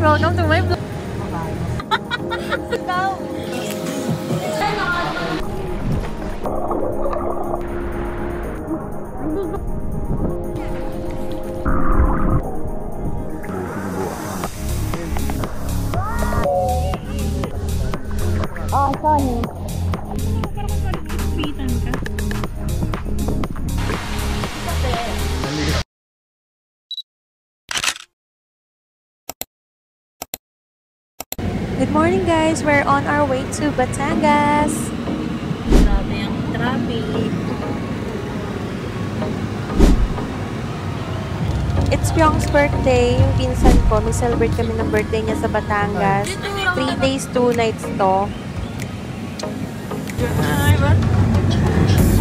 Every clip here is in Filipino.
Welcome to my vlog. Oh, sorry. Good morning guys! We're on our way to Batangas. Grabe ang traffic. It's Pyong's birthday. Yung pinsan ko, may celebrate kami ng birthday niya sa Batangas. 3 days, 2 nights to.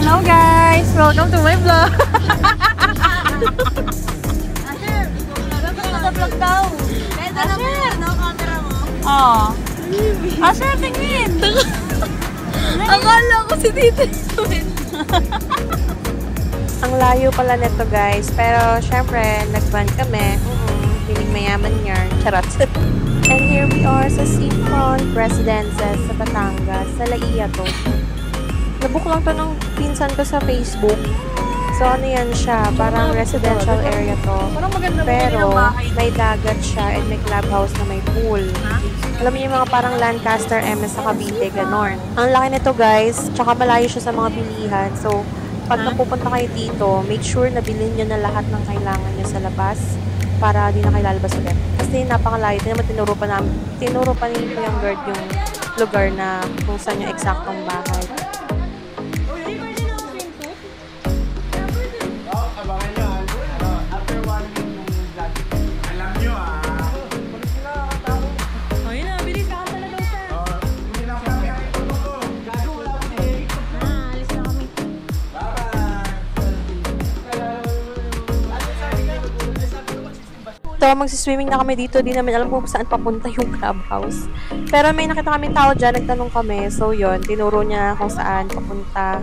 Hello guys! Welcome to my vlog! Asher, nag-vlog daw. Asher, no camera mo. Oh. Asher, tingin! Akala ko si Tita. Ang layo pala neto guys. Pero syempre, nag-van kami. Piling mayaman yarn. Charot. And here we are sa Seafront Residences sa Batangas. Sa Laia to. Nabook lang to ng pinsan ko sa Facebook. So ano yan siya, parang residential area to. Pero may dagat siya and may clubhouse na may pool. Alam niyo yung mga parang Lancaster MS sa Cavite, ganon. Ang laki nito guys, tsaka malayo siya sa mga bilihan. So pag napupunta kayo dito, make sure na bilhin nyo na lahat ng kailangan nyo sa labas para di na kayo lalabas ulit. Kasi napakalayo. Hindi naman tinuro pa ni Kuya Gerd yung lugar na kung saan yung eksaktong bahay. So, magsiswimming na kami dito. Di namin alam kung saan papunta yung clubhouse. Pero may nakita kami tao dyan. Nagtanong kami. So, yun. Tinuro niya kung saan papunta.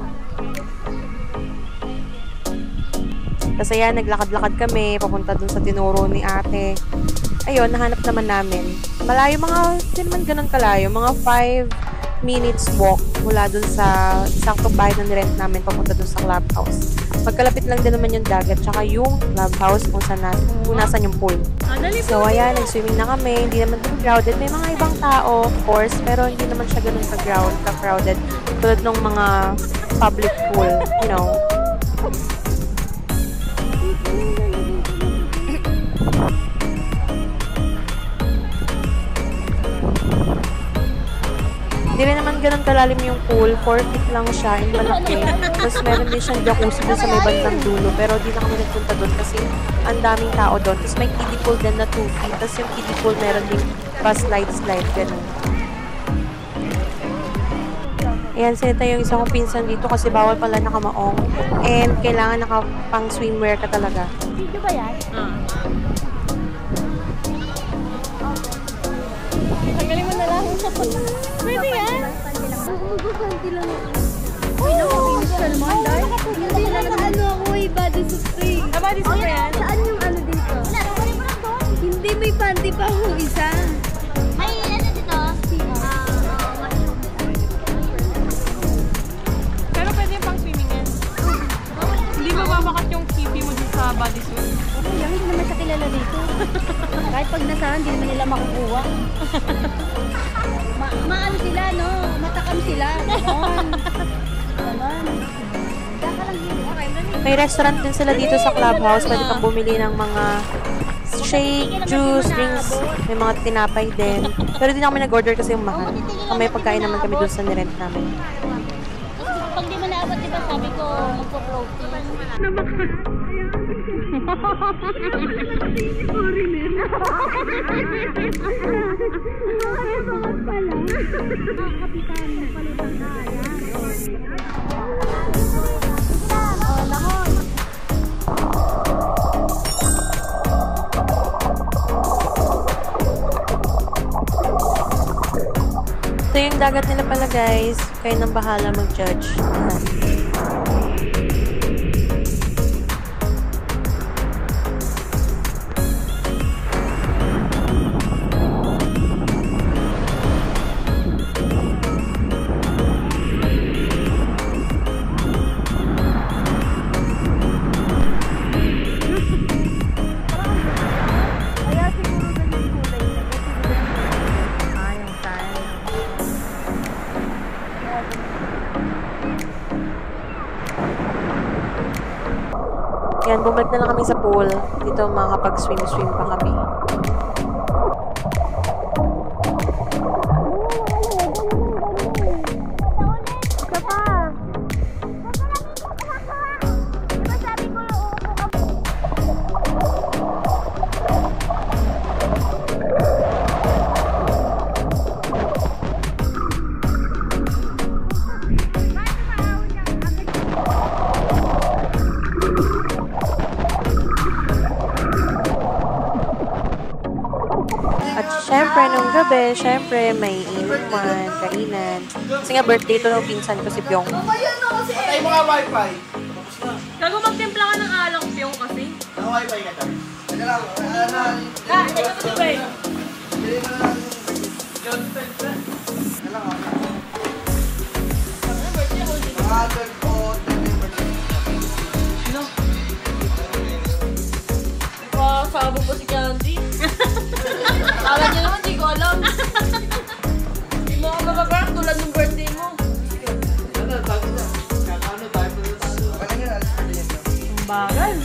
Kasi yan, naglakad-lakad kami. Papunta dun sa tinuro ni ate. Ayun, nahanap naman namin. Malayo hindi naman ganun kalayo. Mga 5 minutes walk mula dun sa saktong bahay na nirent namin papunta dun sa clubhouse. Magkalapit lang din naman yung dagat tsaka yung clubhouse kung nasan yung pool. So ayan, nag-swimming na kami. Hindi naman crowded. May mga ibang tao, of course, pero hindi naman siya ganun ka-crowded. Tulad ng mga public pool, you know. Hindi rin naman ganun kalalim yung pool. 4 feet lang siya. Hindi malaki. Tapos meron din siyang jacuzzi doon sa may bandang dulo. Pero di na kami nagpunta doon kasi ang daming tao doon. Tapos may kiddie pool din na 2 feet. Tapos yung kiddie pool meron din slide. Ganun. Ayan, sinita yung isa kong pinsan dito kasi bawal pala nakamaong. And kailangan nakapang swimwear ka talaga. Video ba yan? Tanggalin mo na lang. Pwede yan? Panty lang. Uy, nakakinis ka naman, Day. Hindi na ano ako eh, body spray. Body spray yan? Saan yung ano dito? Hindi, may panty pa ako isa. May ano dito? Pero pwede yung pang swimming yan. Hindi mababakat yung kipi mo dito sa body suit. Okay, hindi naman siya kilala dito. Kahit pag nasaan, hindi naman nila makukuha. Maano sila, no? Matakam sila. Ganon. May restaurant din sila dito sa clubhouse. Pwede kang bumili ng mga shake, juice, drinks. May mga tinapay din. Pero di na kami nag-order kasi yung mahal. May pagkain naman kami doon sa nirent namin. Pag di mo naabot, diba sabi ko, magpo-protein. Ito yung dagat nila pala guys. Kayo nang bahala mag-judge. bumalik na lang kami sa pool. Dito makakapag-swim-swim pa kami. Isa pa! Siyempre, nung gabi, may inuman, kainan. Kasi nga, birthday to ng pinsan ko si Pyong. Patay mo nga wifi. Gago magtimpla ka ng alak, Pyong, kasi. Ang wifi ka tayo. Teka lang. Ito kasi ba eh. Bili mo na lang. Teka lang. Mga 12 o 10 birthday. Sino? Sabog po si Candy. Akala niyo naman, di ko alam. Di mo ako mababarang tulad ng birthday mo. Ano, bago na. Ano, tayo pa na tayo. Wala nga, alis pa rin. Ang bagal.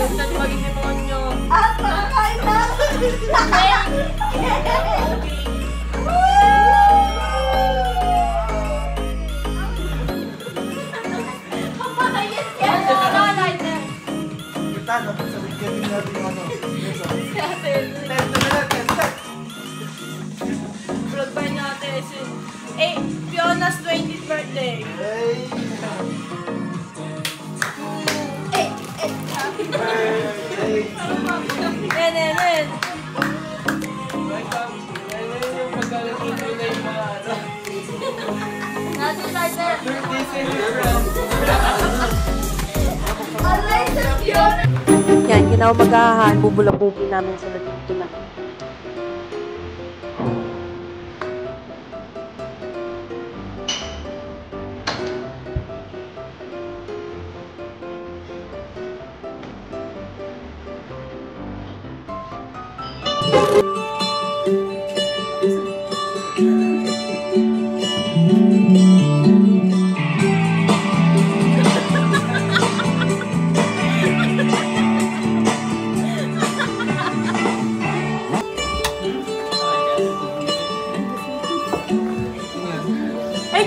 Putang na ka muna yan. Dapat sa weekend natin yung ano. Vlog ba natin? Fiona's 20th birthday. Happy birthday. Nen. Natin lighter. Yan, kinaumagahan, bubulabugin namin sila dito na.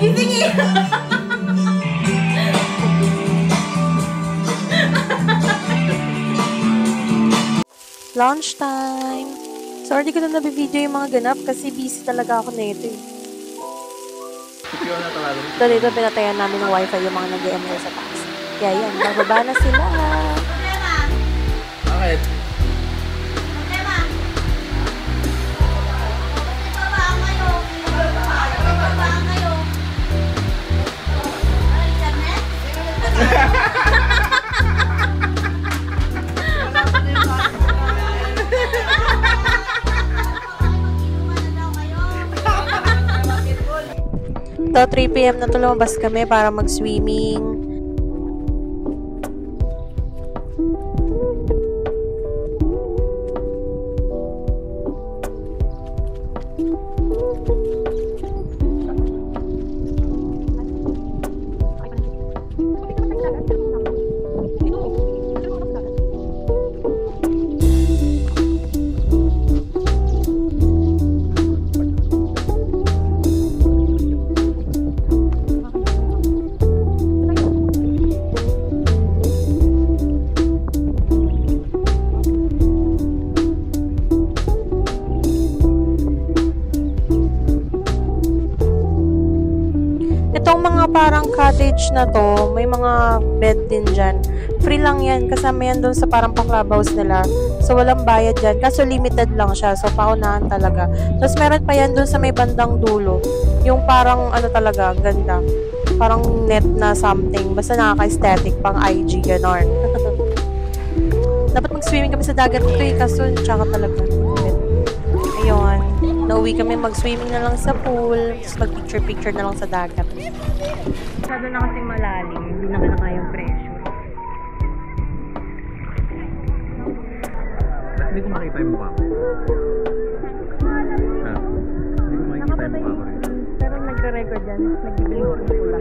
Gising eh! Lunch time! Sorry, di ko na nabibideo yung mga ganap kasi busy talaga ako na ito eh. So, dito pinatayan namin ng wifi yung mga nag-ML sa taas. Kaya yan, bababa na sila. Bakit? So, 3 PM na to lumabas kami para mag-swimming. parang cottage na to, may mga bed din dyan. Free lang yan, kasama yan doon sa parang pa-clubhouse nila. So, walang bayad dyan. Kaso limited lang siya. So, paunahan talaga. Tapos, meron pa yan doon sa may bandang dulo. Yung parang, ano talaga, ganda. Parang net na something. Basta nakaka-aesthetic, pang IG, ganon. Dapat mag-swimming kami sa dagat ito eh. Kaso, tsaka talaga. Ayun. Nauwi kami, mag-swimming na lang sa pool. Tapos mag-picture-picture na lang sa dagat. Masyado na kasing malalim. Hindi na kayang pressure. Hindi ko makita yung mukha ko. Hindi ko makikita yung mukha ko rin. Pero nagre-record yan. Nag-blink yung pula.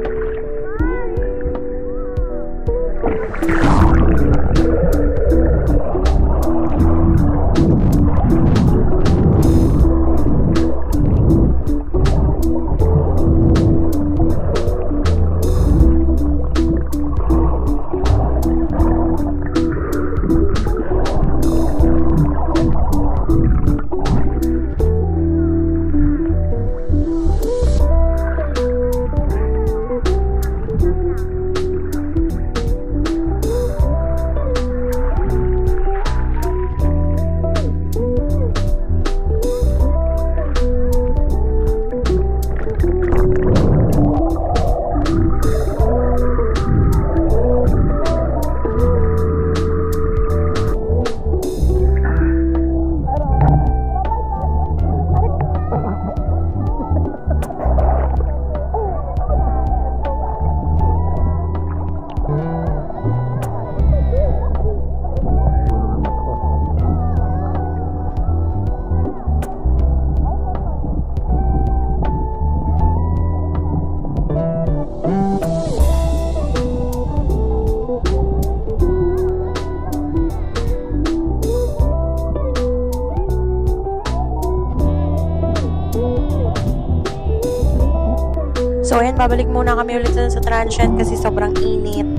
So, ayan, babalik muna kami ulit sa transient kasi sobrang init.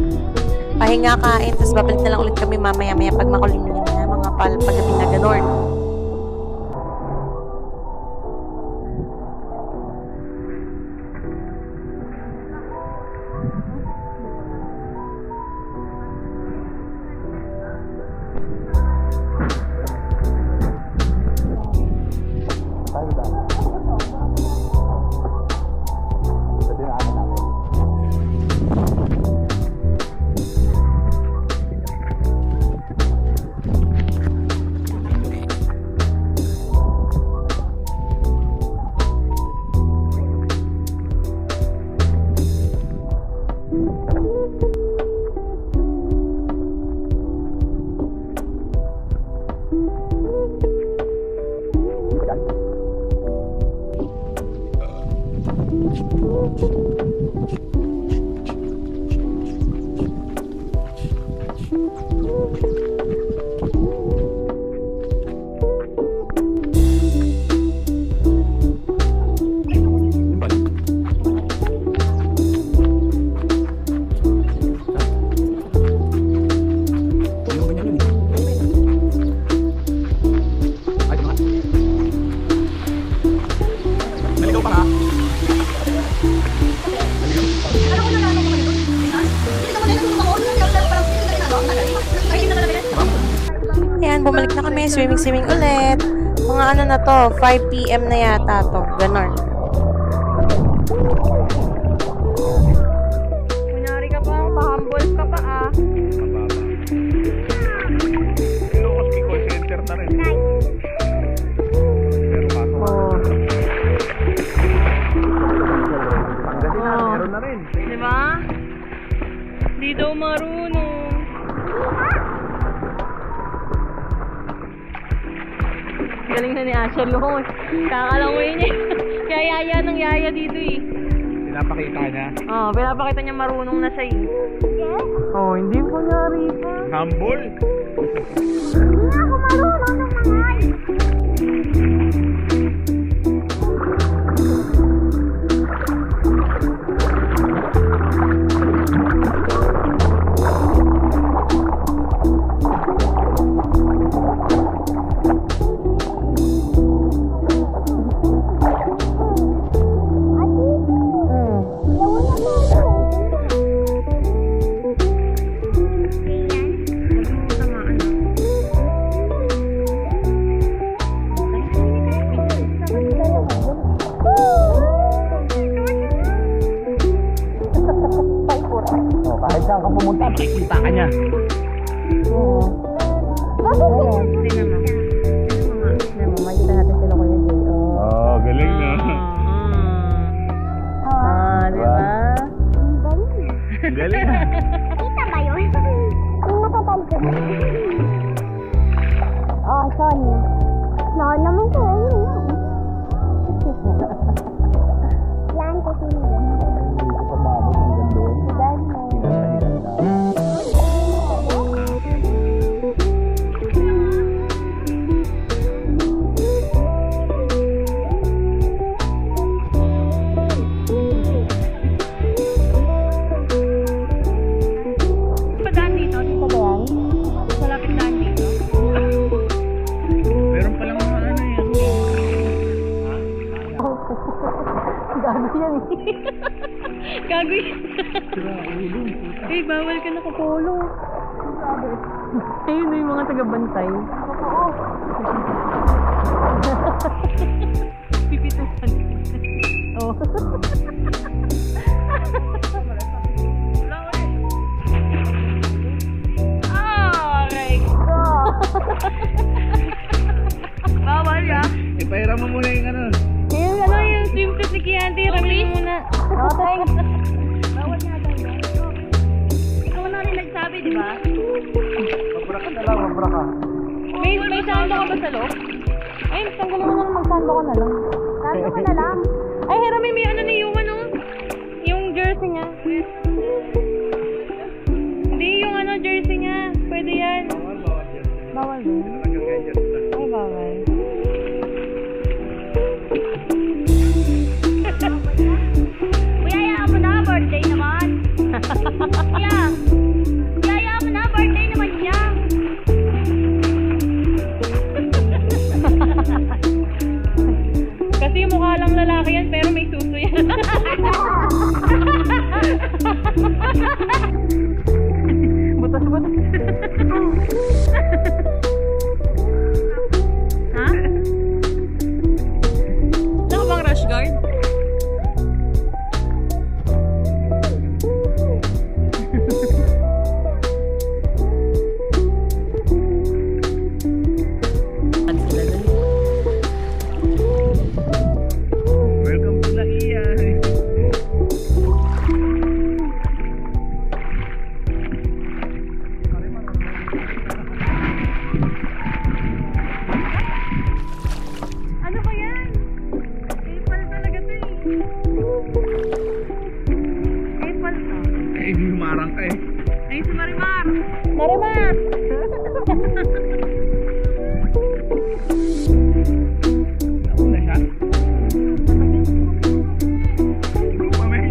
Pahinga, kain, tapos babalik na lang ulit kami mamaya-maya pag makulimlim na mga paggabi na ganon. Ayan, bumalik na kami. Swimming ulit. Mga ano na to, 5 PM na yata to. Ganon. Kunyari ka pa, pa-humble ka pa ah. Kasi call center na rin. Oh. Meron na rin. Diba? Di daw marunong. Galing na ni Asher Lord. Kakalangoy niya. Kaya yaya ng yaya dito eh. Pinapakita niya. Oo, pinapakita niya marunong na siya eh. Oh, hindi ko nyari pa. Humble. Hindi ako marunong ng mga Hmm. akong pumunta, makikita ka niya. Oo. Oo, tingnan mo. Tingnan mo, makikita natin sila Kuya Jay. Oh, galing na. Di ba? Galing na. Kita ba yun? Yung matatali ko. Oh, sorry. No, naman ko. Yan kasi yun. Hindi ko pamabot ng gandun. Dahil mo. Padaan dito? Dito ba yan? Malapit daan dito? Meron palang mga ano yan. Gago yan eh. Gago yan. Eh, bawal ka nakapolo. Ayun na yung mga taga-bantay. Pipitusan. Oh. Aray ko. Bawal ya. Ipahiram mo muna yung ano. Yung ano yung swimsuit ni Kianti, ramin mo muna. Oh, thanks. Bawal nga tayo. Ikaw na rin nagsabi, di ba? Mabra ka na lang, mabra ka. May sando ka ba sa loob? Ay, tanggalin mo na lang, magsando ka na lang. Sando ka na lang. Ay, Herami, may ano na yung ano? Yung jersey niya. Hindi, yung ano, jersey niya. Pwede yan. Bawal din. Ay, bawal. Kuyaya mo na, birthday naman. Kuya, kuyaya mo na, birthday naman niya. Kasi mukha lang lalaki yan, pero may suso yan. Butas-butas. Ha? Saan ka bang rush guard? Welcome to the iya. Ano ba yan? Apple talaga to eh. Apple to. Eh, humarang ka eh. Ay, si Marimar! Marimar! Ako na siya. Hindi pa may.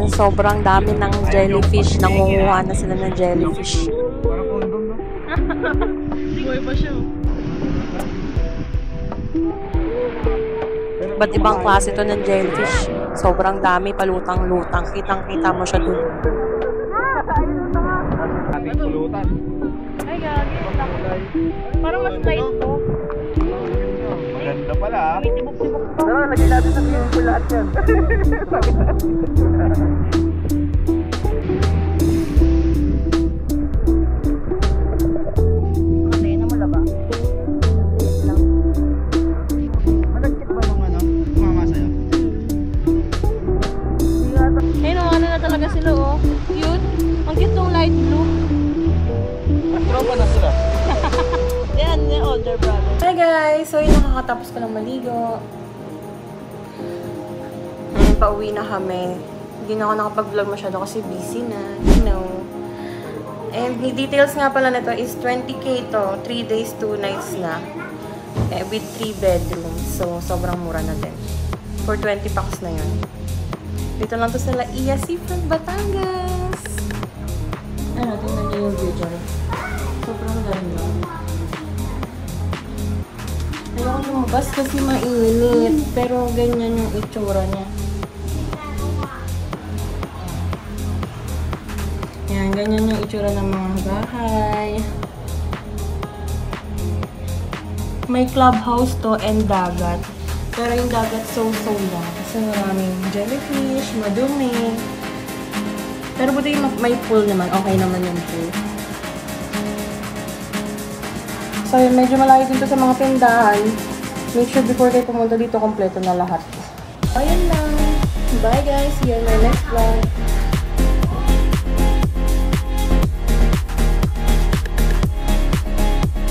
Ayan, sobrang dami ng jellyfish. Nangunguha na sila ng jellyfish. Parang kondom, no? Buhay pa siya. Ba't ibang klase to ng jellyfish? Sobrang dami, palutang-lutang. Kitang-kita mo siya dun. Ating pulutan. Ay, gagi. Parang mas light to. Maganda pala ah. May tibok-tibok to. Tara, lagay natin sa swimming pool lahat yan. Matay na mo ba? Malagkit ba nung ano? Tumama sa'yo? Ayun, ano na talaga sila, oh. Cute. Ang cute nung light blue. Tropa na sila. Yan, yung older brother. Hi guys! So, yun, nakakatapos ko lang maligo. Pauwi na kami. Hindi na ako nakapag-vlog masyado kasi busy na. You know. And the details nga pala nito is 20k to. 3 days, 2 nights na. With 3 bedrooms. So, sobrang mura na din. For 20 bucks na yun. Dito lang to sa La Ia Seafront, Batangas. Ano, tingnan niyo yung view dyan. Sobrang ganda. Ayoko lumabas kasi mainit. Pero ganyan yung itsura niya. Yan, ganyan yung itsura ng mga bahay. May clubhouse to and dagat. Pero yung dagat so-so lang. Kasi maraming jellyfish, madumi. Pero buti yung may pool naman. Okay naman yung pool. So yun, medyo malayo dito sa mga tindahan. Make sure before kayo pumunta dito, kompleto na lahat. Ayun lang. Bye guys. See you in my next vlog.